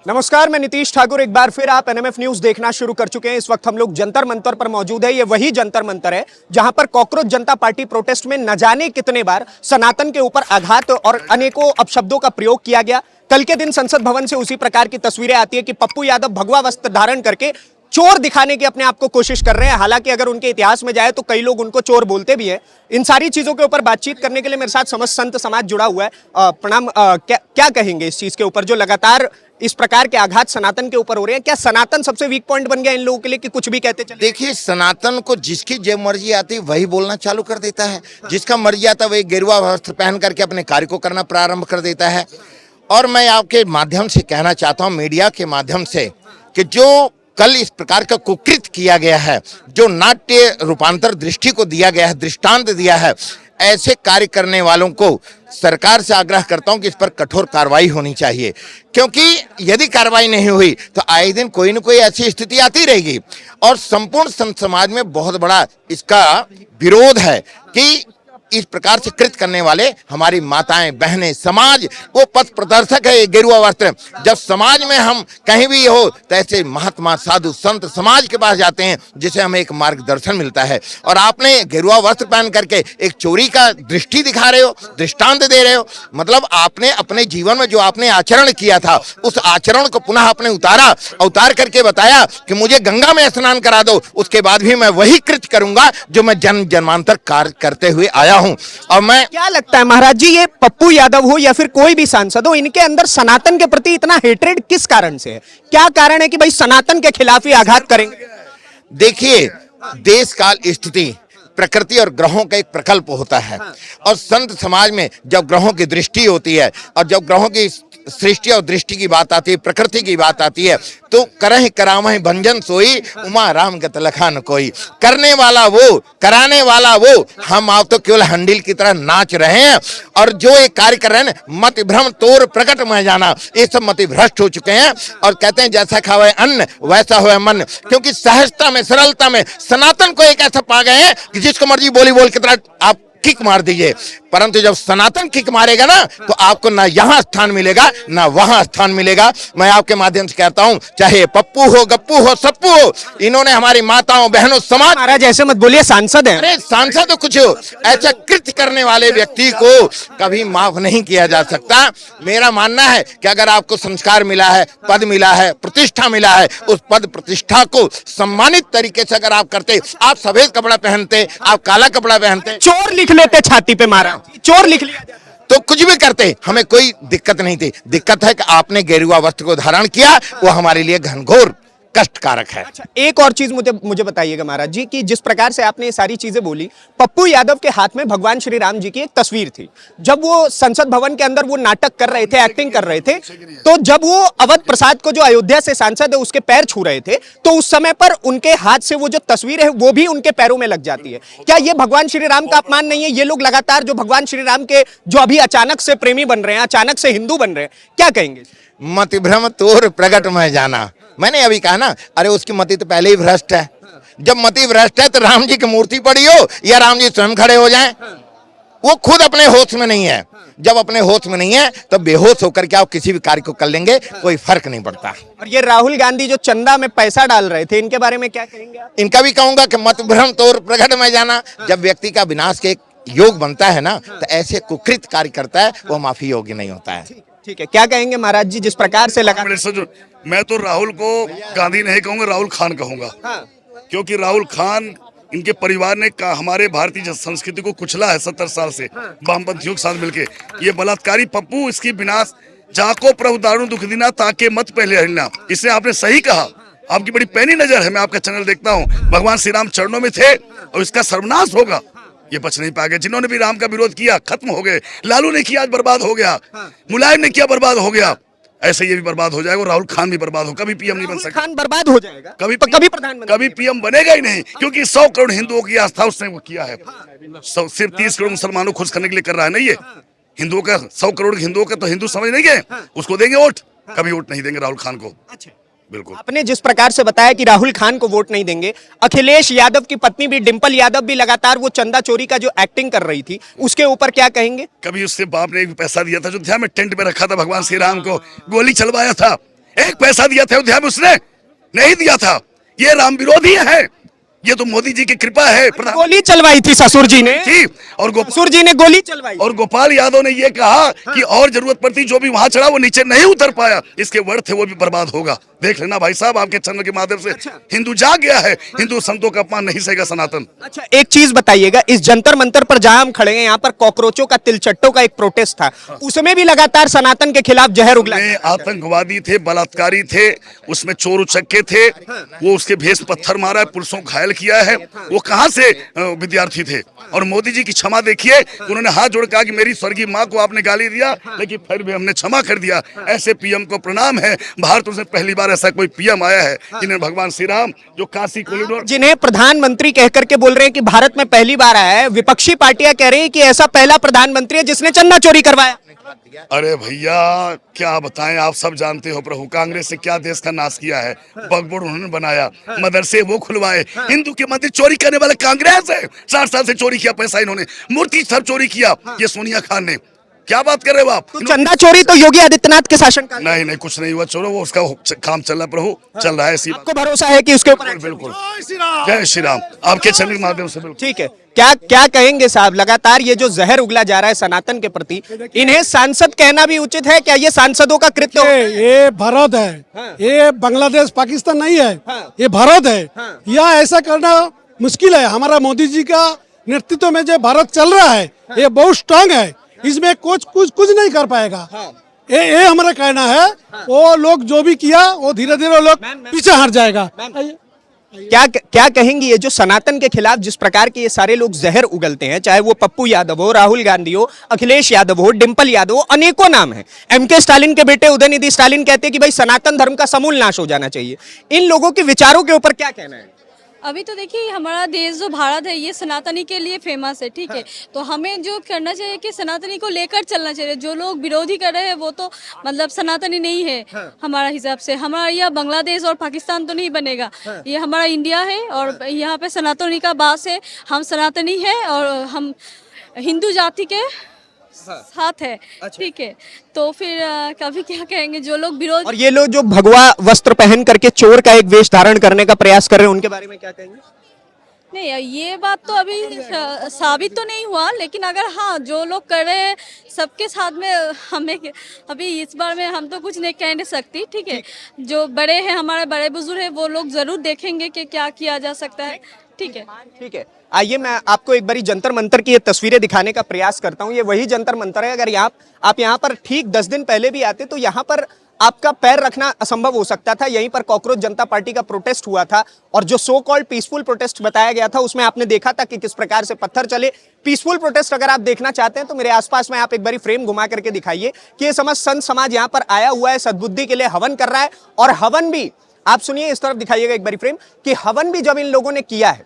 नमस्कार, मैं नीतीश ठाकुर। एक बार फिर आप एनएमएफ न्यूज देखना शुरू कर चुके हैं। इस वक्त हम लोग जंतर मंतर पर मौजूद है। ये वही जंतर मंतर है जहां पर कॉकरोच जनता पार्टी प्रोटेस्ट में न जाने कितने बार सनातन के ऊपर आघात और अनेकों अपशब्दों का प्रयोग किया गया। कल के दिन संसद भवन से उसी प्रकार की तस्वीरें आती है कि पप्पू यादव भगवा वस्त्र धारण करके चोर दिखाने की अपने आप को कोशिश कर रहे हैं। हालांकि अगर उनके इतिहास में जाए तो कई लोग उनको चोर बोलते भी हैं। इन सारी चीजों के ऊपर बातचीत करने के लिए मेरे साथ समस्त संत समाज जुड़ा हुआ है। प्रणाम। क्या कहेंगे इस चीज के ऊपर जो लगातार इस प्रकार के आघात सनातन के ऊपर हो रहे हैं? क्या सनातन सबसे वीक पॉइंट बन गया इन लोगों के लिए कि कुछ भी कहते चले? देखिए, सनातन को जिसकी जब मर्जी आती है वही बोलना चालू कर देता है। जिसका मर्जी आता है वही गेरुआ वस्त्र पहन करके अपने कार्य को करना प्रारंभ कर देता है। और मैं आपके माध्यम से कहना चाहता हूं, मीडिया के माध्यम से, कि जो कल इस प्रकार का कुकृत किया गया है, जो नाट्य रूपांतर दृष्टि को दिया गया है, दृष्टांत दिया है, ऐसे कार्य करने वालों को सरकार से आग्रह करता हूं कि इस पर कठोर कार्रवाई होनी चाहिए। क्योंकि यदि कार्रवाई नहीं हुई तो आए दिन कोई न कोई ऐसी स्थिति आती रहेगी। और संपूर्ण संत समाज में बहुत बड़ा इसका विरोध है कि इस प्रकार से कृत करने वाले हमारी माताएं, बहनें, समाज वो पथ प्रदर्शक है। ये गेरुआ वस्त्र जब समाज में हम कहीं भी हो तो ऐसे महात्मा, साधु, संत समाज के पास जाते हैं जिसे हमें एक मार्गदर्शन मिलता है। और आपने गेरुआ वस्त्र पहन करके एक चोरी का दृष्टि दिखा रहे हो, दृष्टांत दे रहे हो। मतलब आपने अपने जीवन में जो आपने आचरण किया था उस आचरण को पुनः आपने उतार करके बताया कि मुझे गंगा में स्नान करा दो, उसके बाद भी मैं वही कृत्य करूंगा जो मैं जन्म जन्मांतर कार्य करते हुए आया हूं। और मैं क्या लगता है महाराज जी, ये पप्पू यादव हो या फिर कोई भी सांसद हो, इनके अंदर सनातन के प्रति इतना हेट्रेड किस कारण से है? क्या कारण है कि भाई सनातन के खिलाफ ही आघात करेंगे? देखिए, देश काल स्थिति, प्रकृति और ग्रहों का एक प्रकल्प होता है। और संत समाज में जब ग्रहों की दृष्टि होती है और जब ग्रहों की सृष्टि और दृष्टि की बात आती है, प्रकृति की बात आती है, तो करहि करामहि भंजन सोई, उमा राम गत लखा न कोई। करने वाला वो, कराने वाला वो, हम आप तो केवल हंडिल की तरह नाच रहे हैं। और जो ये कार्य कर रहे हैं, मति भ्रम तोर प्रकट में जाना, ये सब मति भ्रष्ट हो चुके हैं। और कहते हैं जैसा खावे अन्न वैसा होए मन। क्योंकि सहजता में, सरलता में सनातन को एक ऐसा पा गए हैं कि जिसको मर्जी बोली बोल की तरह आप किक मार दीजिए। परंतु जब सनातन किक मारेगा ना तो आपको ना यहां स्थान मिलेगा ना वहां स्थान मिलेगा। मैं आपके माध्यम से कहता हूं, चाहे पप्पू हो, गप्पू हो, सप्पू हो, इन्होंने हमारी माताओं, बहनों, समाज। महाराज ऐसे मत बोलिए, सांसद हैं। अरे सांसद तो कुछ हो, ऐसा कृत्य करने वाले व्यक्ति को कभी माफ नहीं किया जा सकता। मेरा मानना है कि अगर आपको संस्कार मिला है, पद मिला है, प्रतिष्ठा मिला है, उस पद प्रतिष्ठा को सम्मानित तरीके से अगर आप करते, आप सफेद कपड़ा पहनते, आप काला कपड़ा पहनते, चोर लिख लेते छाती पे, मारा चोर लिख लिया तो कुछ भी करते, हमें कोई दिक्कत नहीं थी। दिक्कत है कि आपने गेरुआ वस्त्र को धारण किया, वो हमारे लिए घनघोर कष्टकारक है। अच्छा, एक और चीज मुझे बताइएगा महाराज जी कि जिस प्रकार से आपने ये सारी चीजें बोली, पप्पू यादव के हाथ में भगवान श्री राम जी की एक तस्वीर थी। जब वो संसद भवन के अंदर वो नाटक कर रहे थे, एक्टिंग कर रहे थे, तो जब वो अवध प्रसाद को, जो अयोध्या से सांसद है, उसके पैर छू रहे थे, तो उस समय पर उनके हाथ से वो जो तस्वीर है वो भी उनके पैरों में लग जाती है। क्या ये भगवान श्री राम का अपमान नहीं है? ये लोग लगातार जो भगवान श्री राम के जो अभी अचानक से प्रेमी बन रहे हैं, अचानक से हिंदू बन रहे हैं, क्या कहेंगे? मति भ्रम तोर प्रकट में जाना, मैंने अभी कहा ना, अरे उसकी मति तो पहले ही भ्रष्ट है। जब मति भ्रष्ट है तो राम जी की मूर्ति पड़ी हो या राम जी स्वयं खड़े हो जाएं, वो खुद अपने होश में नहीं है। जब अपने होश में नहीं है तो बेहोश होकर के आप किसी भी कार्य को कर लेंगे, कोई फर्क नहीं पड़ता। और ये राहुल गांधी जो चंदा में पैसा डाल रहे थे, इनके बारे में क्या कहेंगे आप? इनका भी कहूंगा कि मत भ्रम तोर प्रकट में जाना। जब व्यक्ति का विनाश के योग बनता है ना, तो ऐसे कुकृत कार्य करता है, वो माफी योग्य नहीं होता है। ठीक है, क्या कहेंगे महाराज जी, जिस प्रकार से लगा? मैं तो राहुल को गांधी नहीं कहूंगा, राहुल खान कहूंगा। हाँ। क्योंकि राहुल खान, इनके परिवार ने हमारे भारतीय संस्कृति को कुचला है 70 साल से वामपंथियों के साथ मिलके। ये बलात्कारी पप्पू, इसकी विनाश जाको प्रभु दारुण दुख दीना ताके मत पहले हरिना। इसने आपने सही कहा, आपकी बड़ी पैनी नजर है। मैं आपका चैनल देखता हूँ, भगवान श्री राम चरणों में थे और इसका सर्वनाश होगा, ये बच नहीं पाएंगे। जिन्होंने भी राम का विरोध किया खत्म हो गए। लालू ने किया, आज बर्बाद हो गया। मुलायम ने किया, बर्बाद हो गया। ऐसे ये भी बर्बाद हो जाएगा। राहुल खान भी बर्बाद हो, कभी पीएम नहीं बन सकता। खान बर्बाद हो जाएगा, कभी प्रधानमंत्री, कभी पीएम बनेगा ही नहीं। क्योंकि 100 करोड़ हिंदुओं की आस्था उसने वो किया है। सिर्फ 30 करोड़ मुसलमानों को खुश करने के लिए कर रहा है नहीं ये। हिंदुओं का 100 करोड़ हिंदुओं का तो हिंदू समझ नहीं गए, उसको देंगे वोट? कभी वोट नहीं देंगे राहुल खान को। बिल्कुल। आपने जिस प्रकार से बताया कि राहुल खान को वोट नहीं देंगे, अखिलेश यादव की पत्नी भी डिंपल यादव भी लगातार वो चंदा चोरी का जो एक्टिंग कर रही थी, उसके ऊपर क्या कहेंगे? कभी उसके बाप ने एक पैसा दिया था, अयोध्या में टेंट में रखा था, भगवान श्री राम को गोली चलवाया था। एक पैसा दिया था अयोध्या में उसने? नहीं दिया था। ये राम विरोधी है। ये तो मोदी जी की कृपा है। गोली चलवाई थी ससुर जी ने, थी और ससुर जी ने गोली चलवाई और गोपाल यादव ने ये कहा कि और जरूरत पड़ती जो भी वहां चढ़ा वो नीचे नहीं उतर पाया, इसके वर्ड थे वो भी बर्बाद होगा। देख लेना भाई साहब, आपके चैनल के माध्यम से हिंदू जाग गया है। हिंदू संतों का अपमान नहीं सहेगा सनातन। अच्छा, एक चीज बताइएगा, इस जंतर मंतर पर जहां हम खड़े हैं, यहाँ पर कॉकरोचों का, तिलचट्टों का एक प्रोटेस्ट था, उसमें भी लगातार सनातन के खिलाफ जहर उगला। आतंकवादी थे, बलात्कारी थे, उसमें चोर उचक्के थे, वो उसके भेष पत्थर मारा है, पुलिसों को घायल किया है। वो कहां से विद्यार्थी थे? और मोदी जी की क्षमा देखिए, उन्होंने हाथ जोड़ कहा कि मेरी स्वर्गीय माँ को आपने गाली दिया, लेकिन फिर भी हमने क्षमा कर दिया। ऐसे पीएम को प्रणाम है। भारत में पहली बार ऐसा कोई पीएम आया है जिन्हें भगवान श्री राम, जो काशी कॉरिडोर, जिन्हें प्रधानमंत्री कह करके बोल रहे हैं कि भारत में पहली बार आया है। विपक्षी पार्टियां कह रही है कि ऐसा पहला प्रधानमंत्री है जिसने चंदा चोरी करवाया। अरे भैया क्या बताएं, आप सब जानते हो प्रभु, कांग्रेस से क्या देश का नाश किया है। बगबोर्ड उन्होंने बनाया, मदरसे वो खुलवाए, हिंदू के मंदिर चोरी करने वाले कांग्रेस है। 60 साल से चोरी किया पैसा इन्होंने, मूर्ति सब चोरी किया ये सोनिया खान ने। क्या बात कर रहे हो आप? तो चंदा चोरी तो योगी आदित्यनाथ के शासन का नहीं नहीं, कुछ नहीं हुआ, चोरो वो उसका काम चल रहा प्रभु, चल रहा है। इसी आपको भरोसा है कि उसके ऊपर बिल्कुल। जय श्री राम। आपके चैनल के माध्यम से बिल्कुल ठीक है। क्या क्या कहेंगे साहब, लगातार ये जो जहर उगला जा रहा है सनातन के प्रति, इन्हें सांसद कहना भी उचित है क्या? ये सांसदों का कृत्य है? ये भारत है, ये बांग्लादेश पाकिस्तान नहीं है, ये भारत है। यह ऐसा करना मुश्किल है। हमारा मोदी जी का नेतृत्व में जो भारत चल रहा है ये बहुत स्ट्रांग है, इसमें कुछ नहीं कर पाएगा। ये हमारा कहना है। वो लोग जो भी किया वो धीरे धीरे लोग पीछे हट जाएगा। क्या कहेंगी, ये जो सनातन के खिलाफ जिस प्रकार के ये सारे लोग जहर उगलते हैं, चाहे वो पप्पू यादव हो, राहुल गांधी हो, अखिलेश यादव हो, डिंपल यादव हो, अनेकों नाम हैं। एमके स्टालिन के बेटे उदयनिधि स्टालिन कहते हैं कि भाई सनातन धर्म का समूल नाश हो जाना चाहिए। इन लोगों के विचारों के ऊपर क्या कहना है? अभी तो देखिए हमारा देश जो भारत है ये सनातनी के लिए फेमस है, ठीक है। तो हमें जो करना चाहिए कि सनातनी को लेकर चलना चाहिए। जो लोग विरोधी कर रहे हैं वो तो मतलब सनातनी नहीं है हमारा हिसाब से। हमारा यह बांग्लादेश और पाकिस्तान तो नहीं बनेगा, ये हमारा इंडिया है और यहाँ पे सनातनी का वास है। हम सनातनी है और हम हिंदू जाति के साथ है, ठीक है। तो फिर कभी क्या कहेंगे जो लोग विरोध, और ये लोग जो भगवा वस्त्र पहन करके चोर का एक वेश धारण करने का प्रयास कर रहे हैं, उनके बारे में क्या कहेंगे? नहीं ये बात तो अभी साबित तो नहीं हुआ, लेकिन अगर हाँ जो लोग कर रहे हैं सबके साथ में, हमें अभी इस बार में हम तो कुछ नहीं कह नहीं सकती, ठीक है। जो बड़े हैं हमारे बड़े बुजुर्ग हैं वो लोग जरूर देखेंगे कि क्या किया जा सकता है, ठीक है। ठीक है, आइए मैं आपको एक बारी जंतर मंतर की ये तस्वीरें दिखाने का प्रयास करता हूं। ये वही जंतर मंतर है। अगर आप यहाँ पर ठीक 10 दिन पहले भी आते तो यहाँ पर आपका पैर रखना असंभव हो सकता था। यहीं पर कॉकरोच जनता पार्टी का प्रोटेस्ट हुआ था और जो सो कॉल्ड पीसफुल प्रोटेस्ट बताया गया था उसमें आपने देखा था कि किस प्रकार से पत्थर चले। पीसफुल प्रोटेस्ट अगर आप देखना चाहते हैं तो मेरे आसपास में आप एक बारी फ्रेम घुमा करके दिखाइए कि ये संत समाज यहाँ पर आया हुआ है, सद्बुद्धि के लिए हवन कर रहा है। और हवन भी आप सुनिए, इस तरफ दिखाइएगा एक बारी फ्रेम, कि हवन भी जब इन लोगों ने किया है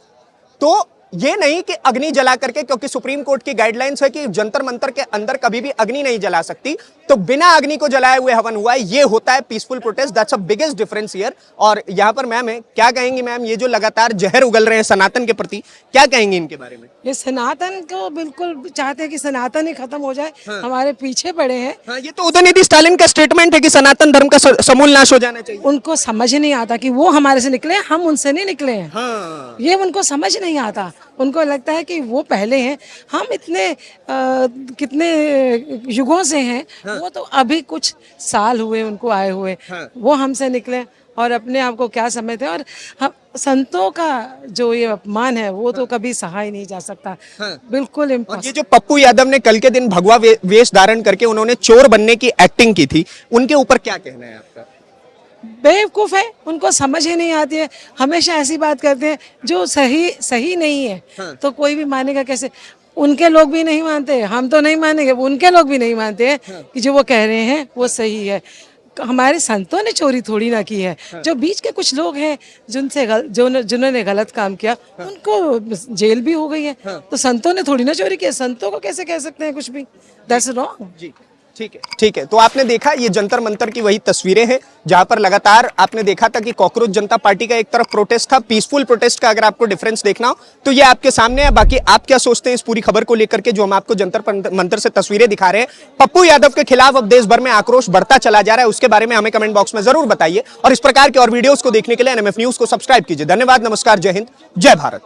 तो ये नहीं कि अग्नि जला करके, क्योंकि सुप्रीम कोर्ट की गाइडलाइंस है कि जंतर मंतर के अंदर कभी भी अग्नि नहीं जला सकती, तो बिना अग्नि को जलाए हुए हवन हुआ है। ये होता है peaceful protest. That's a biggest difference here. और यहाँ पर मैम है, क्या कहेंगी मैम, ये जो लगातार जहर उगल रहे हैं सनातन के प्रति, क्या कहेंगी इनके बारे में? ये सनातन को बिल्कुल चाहते हैं कि सनातन ही खत्म हो जाए। हमारे पीछे पड़े हैं। हाँ, ये तो उदयनिधि स्टालिन का स्टेटमेंट है कि सनातन धर्म का समूल नाश हो जाना चाहिए। उनको समझ नहीं आता कि वो हमारे से निकले, हम उनसे नहीं निकले हैं। ये उनको समझ नहीं आता। उनको लगता है कि वो पहले हैं, हम इतने कितने युगों से हैं। वो तो अभी कुछ साल हुए उनको आए हुए, वो हमसे निकले और अपने आप को क्या समझते हैं। और हम संतों का जो ये अपमान है वो तो कभी सहा ही नहीं जा सकता, बिल्कुल और ये इम्पॉसिबल। जो पप्पू यादव ने कल के दिन भगवा वेश धारण करके उन्होंने चोर बनने की एक्टिंग की थी, उनके ऊपर क्या कहना है आपका? बेवकूफ़ है, उनको समझ ही नहीं आती है। हमेशा ऐसी बात करते हैं जो सही नहीं है। तो कोई भी मानेगा कैसे? उनके लोग भी नहीं मानते, हम तो नहीं मानेंगे, उनके लोग भी नहीं मानते हैं कि जो वो कह रहे हैं वो सही है। हमारे संतों ने चोरी थोड़ी ना की है। जो बीच के कुछ लोग हैं जिन्होंने गलत काम किया उनको जेल भी हो गई है। तो संतों ने थोड़ी ना चोरी की है। संतों को कैसे कह सकते हैं कुछ भी? That's wrong. जी ठीक है। तो आपने देखा ये जंतर मंतर की वही तस्वीरें हैं जहां पर लगातार आपने देखा था कि कॉकरोच जनता पार्टी का एक तरफ प्रोटेस्ट था, पीसफुल प्रोटेस्ट का अगर आपको डिफरेंस देखना हो तो ये आपके सामने है। बाकी आप क्या सोचते हैं इस पूरी खबर को लेकर के जो हम आपको जंतर मंतर से तस्वीरें दिखा रहे हैं? पप्पू यादव के खिलाफ अब देश भर में आक्रोश बढ़ता चला जा रहा है, उसके बारे में हमें कमेंट बॉक्स में जरूर बताइए और इस प्रकार के और वीडियोस को देखने के लिए एनएमएफ न्यूज को सब्सक्राइब कीजिए। धन्यवाद, नमस्कार, जय हिंद, जय भारत।